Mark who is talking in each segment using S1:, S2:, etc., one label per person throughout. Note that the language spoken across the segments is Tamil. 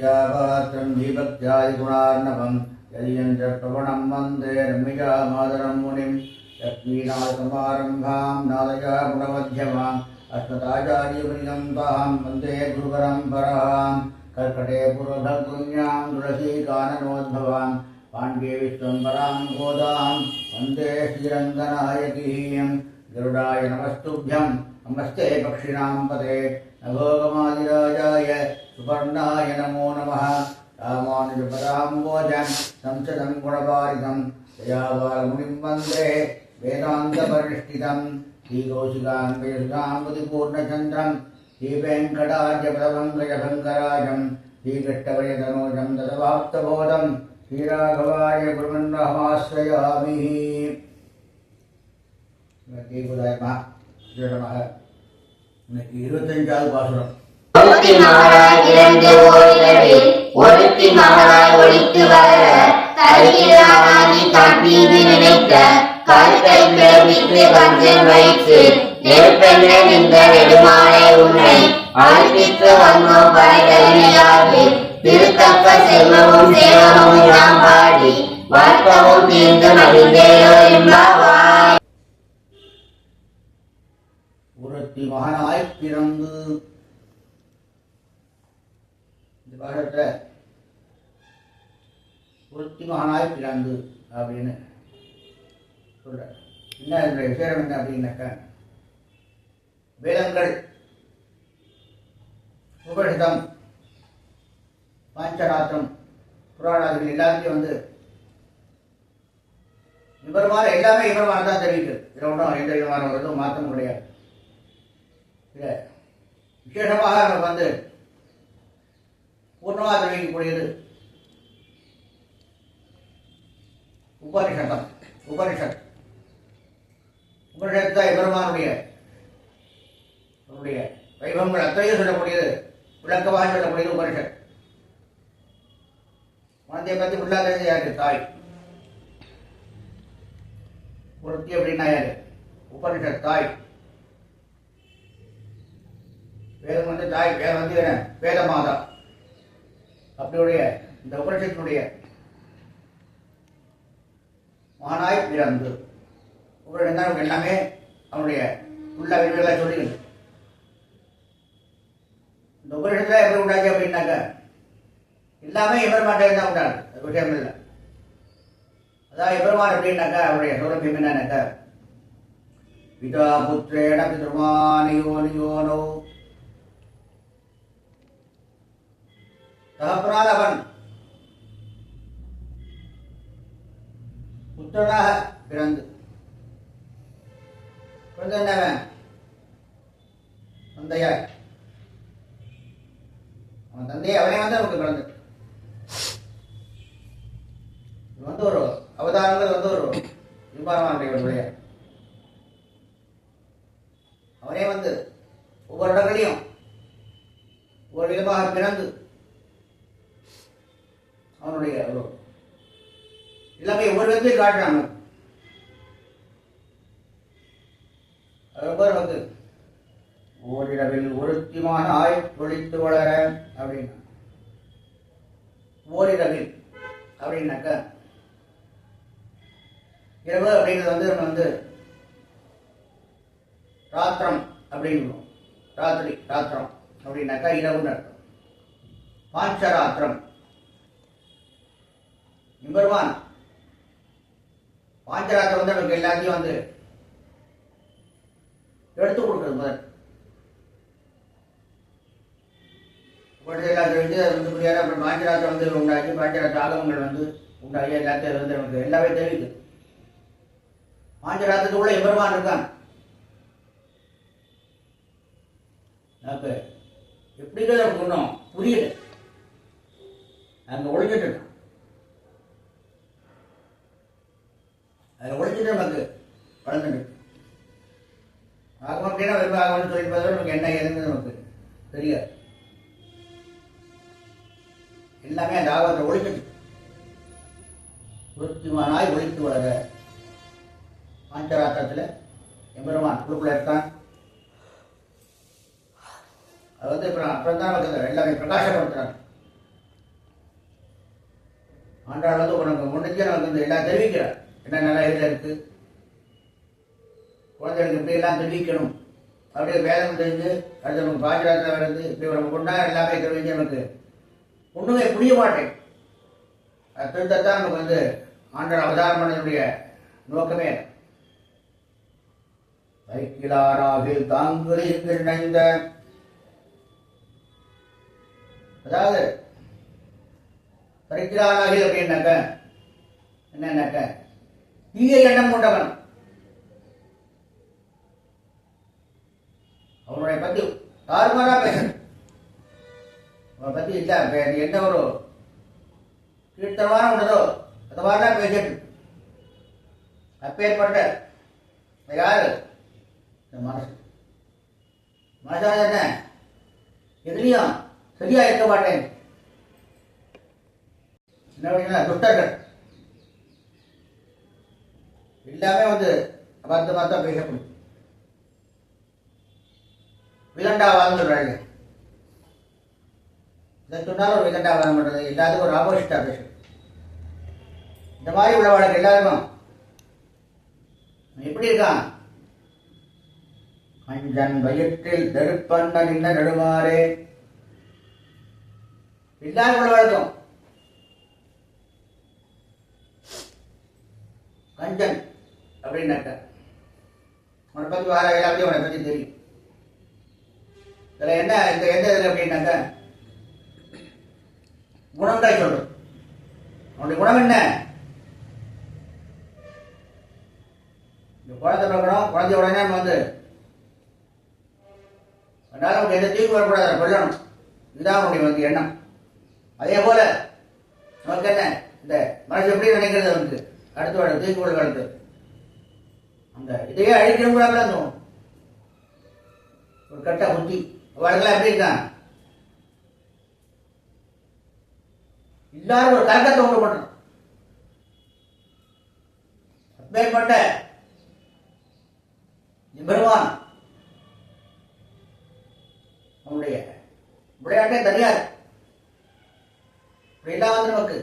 S1: ராமானுஜதயாபாத்திரம் தீபக்தியாதிகுணார்ணவம் யதியந்திரப்ரவணம் வந்தே ரம்மிஜாமாதரம் முனிம் லக்ஷ்மீநாதசமாரம்பாம் நாதயாகுணமத்யமாம் அஸ்மதாச்சாரியபரியந்தாம் வந்தே குருபரம்பராம் கர்க்கடே புரோதகுண்யாம் துளசீகானனோத்பவாம் பாண்யே விஸ்வம்பராம் கோதாம் வந்தே ஸ்ரீரங்கநாயகீம் கருடாய நமஸ்துभ्यं நமஸ்தே பக்ஷிணாம் பதே நகோகமாதிராஜாய சுபர்ணாய நமோ நமः ராமானுஜபதாம்போஜம் சம்சதம் குணபாரிதம் தயாபாலமுனிம் வந்தே வேதாந்தபரிஷ்டிதம் ஸ்ரீகௌசிகாம்பயசுதாம்பதிபூர்ணச்சந்திரம் ஸ்ரீவேங்கடாஜபதபங்கஜபங்கராஜம் ஸ்ரீகட்டவயதனோஜம் ததவாப்தபோதம் ஸ்ரீராகவாய குருமன்மஹமாஸ்ரயாமி. இன்னைக்கு 25வது பாசுரம்.
S2: ஒருத்தி மகளாய் ஒழித்து வர தருகிறானி காப்பீது நினைத்த கருத்தை பிறப்பித்து கஞ்சன் வைத்து நெருப்பெண்ண நின்ற நெடுமாலை உன்னை அழிப்பித்து வந்தோம் பரதனையாகி திருத்தக்க செல்வமும் சேவமும் நாம் பாடி வர்க்கமும் தீர்ந்து மகிழ்ந்தேயோ என்பாவாய்.
S1: ஒருத்தி மகனாய் பிறந்து இந்த பாடத்துல ஒருத்தி மகனாய் பிறந்து அப்படின்னு சொல்ற. என்ன இதனுடைய விசேஷம் என்ன அப்படின்னாக்க, வேதங்கள், உபனிஷதம், பாஞ்சராத்திரம், புராணாதிகள் எல்லாத்தையும் இவருமான எல்லாமே இவருமான தான் தெரிவிக்குது. இதில் ஒன்றும் எந்த விதமான ஒரு இதுவும் மாற்றம் கிடையாது. இல்லை, விசேஷமாக நமக்கு பூர்ணமாக தெரிவிக்கக்கூடியது உபனிஷதம். உபனிஷத் தான் எபெருமானுடைய வைபவங்கள் அத்தனையும் சொல்லக்கூடியது, விளக்கமாக சொல்லக்கூடியது உபனிஷத். மனத்தை பற்றி உள்ளாக யாரு? தாய். ஒருத்தி அப்படின்னா யாரு? உபனிஷத் தாய். வேதம் தாய். வேதம் என்ன? வேத மாதா. அப்படியுடைய இந்த உபனிஷத்தினுடைய மகனாய் பிறந்து உபனிஷத் தான் எல்லாமே அவனுடைய உள்ள விரிவுகளை சொல்லிடுது. இந்த உபனிஷத்துல எப்படி உண்டாச்சு அப்படின்னாக்க எல்லாமே எபெருமான் தான் உண்டாது. அது விஷயம் இல்லை. அதாவது எபெருமான் அப்படின்னாக்கா அவருடைய சௌலபியம் என்னன்னாக்கா, பிதா புத்திரேண பிதர்மானியோனியோனோ, தகப்பனால் அவன் புத்திரனாக பிறந்து என்னவன் தந்தையாய், அவன் தந்தையை அவனே நமக்கு பிறந்து ஒரு அவதாரங்கள் ஒரு விமானமானுடைய அவனே ஒவ்வொரு இடங்களையும் ஒரு விதமாக பிறந்து அவனுடைய எல்லாமே ஒவ்வொரு விதத்தையும் காட்டுறாங்க. அது ஓரிரவில் ஒருத்திமானாய் ஒழித்து வளர அப்படின்னா, ஓரிரவில் அப்படின்னாக்க இரவு அப்படிங்கிறது நம்ம ராத்திரம் அப்படின்னு ராத்திரம் அப்படின்னாக்கா இரவுன்னு அர்த்தம். பாஞ்சராத்திரம் நிம்பர்வான் பாஞ்சராத்திரம் நமக்கு எல்லாத்தையும் எடுத்து கொடுக்குறது. முதல் எல்லாத்தையும் அப்புறம் பாஞ்சராத்திரம் உண்டாக்கி பாஞ்சராத்திர ஆகமங்கள் உண்டாகி எல்லாத்தையும் நமக்கு எல்லாமே தெரிவிக்குது. பாஞ்சராத்திரத்துக்குள்ள எம்பெருமான் இருக்கான். நமக்கு எப்படிங்கிறது நமக்கு ஒன்றும் புரியல. அங்கே ஒழிஞ்சிட்டு இருக்கான். அதில் ஒழிஞ்சிட்டு நமக்கு வளர்ந்துட்டு ஆகும். அப்படின்னா வெறும் ஆகணும்னு சொல்லிட்டு நமக்கு என்ன ஏதுன்னு நமக்கு தெரியாது. எல்லாமே அந்த ஆகத்தை ஒழிச்சிட்டு ஒருத்திமானாய் ஒழித்து வளர பாஞ்சராத்திரத்தில் எம்பெருமான் குழுக்குள்ள இருக்கான். அது அப்புறம் தான் எல்லாமே பிரகாசப்படுத்துறாங்க. ஆண்டாள் வந்து உனக்கு முன்னிச்சு நமக்கு வந்து எல்லாம் தெரிவிக்கிறார். என்ன நல்லா இதில் இருக்குது, குழந்தைகளுக்கு இப்படி எல்லாம் தெரிவிக்கணும், அப்படியே வேதம் தெரிஞ்சு அடுத்து நமக்கு பாஜகத்தில் வருது, இப்படி நம்ம கொண்டா எல்லாமே தெரிவிஞ்சு நமக்கு ஒன்றுமே புரிய மாட்டேன். அது திருத்தத்தான் நமக்கு வந்து ஆண்டாள் அவதாரம் பண்ணதுடைய நோக்கமே. தைக்கிலாராகில் தாங்குறி நினைந்த, அதாவது தைக்கிலாராகில் அப்படின்னாக்க என்னன்னாக்க தீய எண்ணம் கொண்டவன், அவனுடைய பத்தி தாறுமாறா பேசணும், அவனை பத்தி இல்ல என்ன ஒரு கீழ்த்தரமான உண்டதோ அது மாதிரிலாம் பேசிட்டு அப்பேற்பட்ட யாரு மனசு மனசாக என்ன எதுலையும் சரியா இருக்க மாட்டேன். என்ன அப்படின்னா துஷ்டர்கள் எல்லாமே வந்து அபத்தமாக தான் பேசப்படும். விதண்டாவாதம் சொல்றாங்க, இதை சொன்னாலும் ஒரு விதண்டாவாதம் பண்றது, எல்லாத்துக்கும் ஒரு ஆப்போசிட்டா பேசுறது. இந்த மாதிரி உள்ளவாளுக்கு எல்லாருக்கும் எப்படி இருக்கான், கஞ்சன் வயிற்றில் நெருப்பண்ண நின்ன நெடுமாறே, எல்லாரும் உள்ளவாளுக்கும் கஞ்சன் அப்படின்னாக்க உன்னை பத்தி வார எல்லாத்தையும் உன்னை பத்தி தெரியும். இதுல என்ன இந்த எந்த இதில் அப்படின்னாக்க குணம் தான் சொல்றது. அவனுடைய குணம் என்ன, இந்த குழந்தை பிறக்கணும், குழந்தைய உடனே நம்ம வந்து அதனால நமக்கு எந்த தீர்வு வரக்கூடாது, அதை கொல்லணும், இதுதான் அவனுடைய வந்து எண்ணம். அதே போல நமக்கு என்ன இந்த மனசு எப்படி நினைக்கிறது, வந்து அடுத்து வர தீர்வுகள் அடுத்து அந்த இதையே அழிக்கணும் கூட தோணும். ஒரு கட்ட புத்தி அவளுக்கெல்லாம் எப்படி இருக்கான், எல்லாரும் ஒரு கலக்கத்தை உண்டு பண்றோம். அப்பேற்பட்ட பெருமான் அவனுடைய விளையாட்டே தெரியாது. இப்படிலாம் வந்து நமக்கு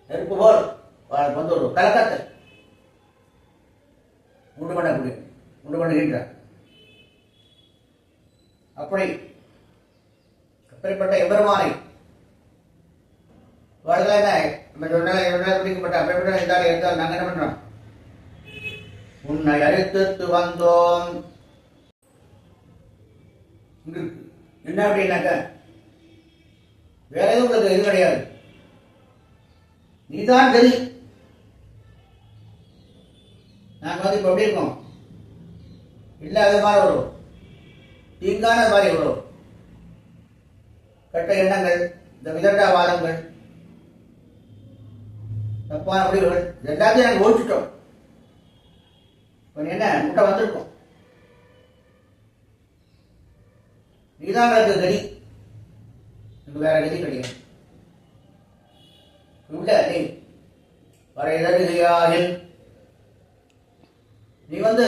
S1: நெருப்பு போல் வந்து ஒரு கலக்கத்தை உண்டு பண்ணுகின்றார். அப்படிப்பட்ட எம்பெருமானை வாழ்க்கை நம்ம சொன்னால் பிடிக்கப்பட்ட அப்படிப்பட்ட இருந்தால் நாங்கள் என்ன பண்றோம், உன்னை அழைத்து வந்தோம். என்ன அப்படின்னாக்க வேற எதுவும் உங்களுக்கு இது கிடையாது, நீதான் கதி. நாங்கள் வந்து இப்போ எப்படி இருக்கோம், இல்லாத மாதிரி வரும், தீங்கான மாதிரி வரும், கெட்ட எண்ணங்கள், இந்த விதண்டாவாதங்கள், தப்பான முடிவுகள் எல்லாத்தையும் நாங்கள் ஓடிச்சிட்டோம். இப்போ என்ன முட்டை வந்திருக்கோம், நீதான் எனக்கு கதி, எனக்கு வேற கதி கிடையாது. உள்ள நீ வரைதறியாயில் நீ வந்து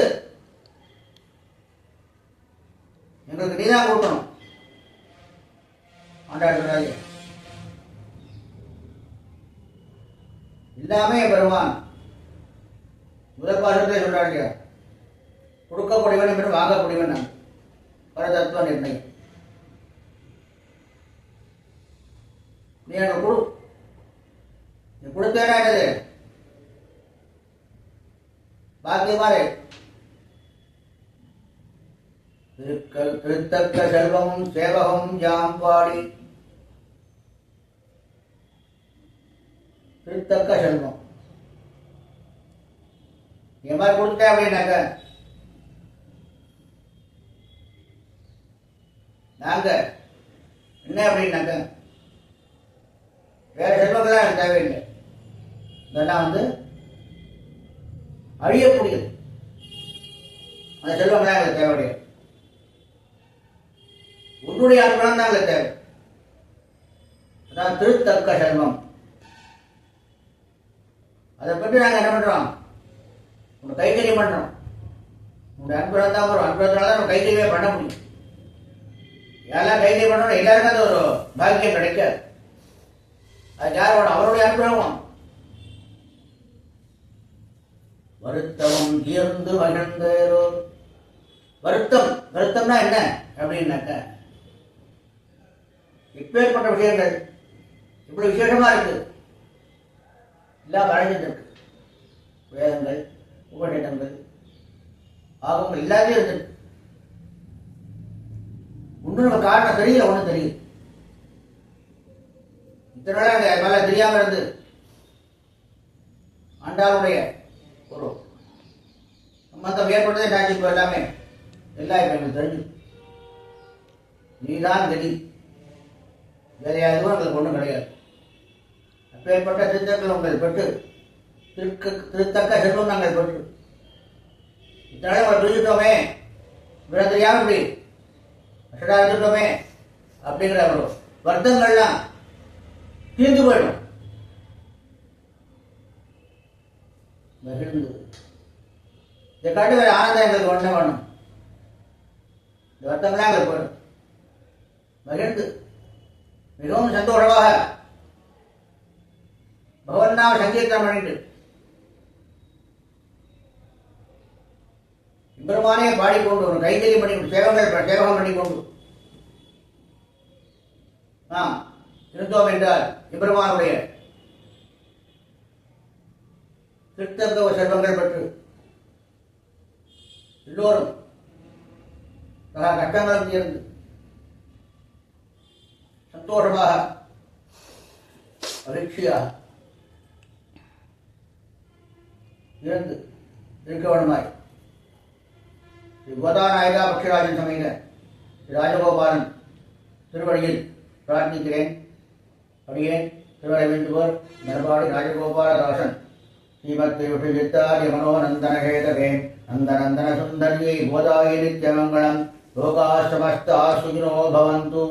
S1: எங்களுக்கு நீதான் கொடுக்கணும். ஆண்டாள் சொல்றாங்க, எல்லாமே பெருமான் முதல் பாசத்தை சொல்றாங்க, கொடுக்கக்கூடியவன் என்று வாங்கக்கூடியவன் நான் பரதத்துவ நிர்ணயம். நீ எனக்கு கொடு, நீ கொடுத்தேனா என்னது பாக்கியமாறு திருத்தக்க செல்வமும் சேவகமும் யாம் பாடி. திருத்தக்க செல்வம் என் மாதிரி கொடுத்தேன் அப்படின்னாக்க நாங்க என்ன அப்படின்னாக்க வேற செல்வங்கள்லாம் எனக்கு தேவையில்லை, இதெல்லாம் வந்து அழியக்கூடியது, அந்த செல்வங்கள்லாம் எங்களுக்கு தேவையில்லை, உன்னுடைய அனுபவம் தான் எங்களுக்கு தேவை. அதான் திருத்தக்க செல்வம். அதை பற்றி நாங்கள் என்ன பண்றோம், உங்க கைகரியம் பண்றோம். உங்க அனுபவம் தான் வரும், அனுபவத்தினால தான் நம்ம கைகரியே பண்ண முடியும். யாரெல்லாம் கைகரியம் பண்ணணும் எல்லாருக்கும் அது ஒரு பாக்கியம் கிடைக்காது. அது யார் வேணும்? அவருடைய அனுகிரகம். வருத்தமும் தீர்ந்து மகிழ்ந்தேரோ. வருத்தம்னா என்ன அப்படின்னாக்க, இப்பேற்பட்ட விஷயங்கள் இப்படி விசேஷமா இருக்கு, எல்லாம் வழங்கிட்டு வேதங்கள், உபநிடங்கள், ஆகங்கள் எல்லாத்தையும் இருக்கு. ஒன்றும் நம்ம காரணம் தெரியல, ஒன்றும் தெரியுது. இத்தனை நாள் அது மேல தெரியாம இருந்து ஆண்டாளுடைய ஒரு சம்பந்தம் ஏற்பட்டதே நாச்சு. இப்போ எல்லாமே எல்லாம் இப்போ எங்களுக்கு தெரிஞ்சு, நீதான் கதி, வேற யாருக்கும் எங்களுக்கு ஒன்றும் கிடையாது. அப்பேற்பட்ட திருத்தங்கள் உங்கள் பெற்று திருத்தக்க செல்வம் நாங்கள் பெற்று இத்தனை நாள் புரிஞ்சுட்டோமே, விட தெரியாம இப்படி அசடா இருந்துட்டோமே அப்படிங்கிற ஒரு வருத்தங்கள்லாம் தீர்ந்து போயிடும். மகிழ்ந்து இதை காட்டி வேற ஆனந்தம் எங்களுக்கு ஒண்ணே வேணும். இந்த வருத்தங்கள்லாம் எங்களுக்கு போயிடும். மகிழ்ந்து மிகவும் சந்தோஷமாக பகவன் நாம சங்கீர்த்தனம் பண்ணிட்டு பெருமானே பாடிக்கொண்டு ஒரு கைத்தறி பண்ணிக்கொண்டு சேவகம் பண்ணிக்கொண்டு நாம் இருந்தோம் என்றால் எம்பெருமானுடைய திருத்தக்க செல்வங்கள் பெற்று எல்லோரும் பல கஷ்டங்களும் இருந்து சந்தோஷமாக மகிழ்ச்சியாக இருந்து இருக்க வேண்டுமாய் கோதாநாயகா பக்ஷராஜன் சமேத ராஜகோபாலன் திருவடியில் பிரார்த்திக்கிறேன். அடியேன் திருவடை வேண்டுவோர் நரபாடி ராஜகோபாலதாசன் ஸ்ரீமத் விட்டாரிய மனோநந்தனகேதகே நந்தநந்தன சுந்தரியை போதாய நித்யமங்கலம் லோகா சமஸ்தா சுகினோ பவந்து.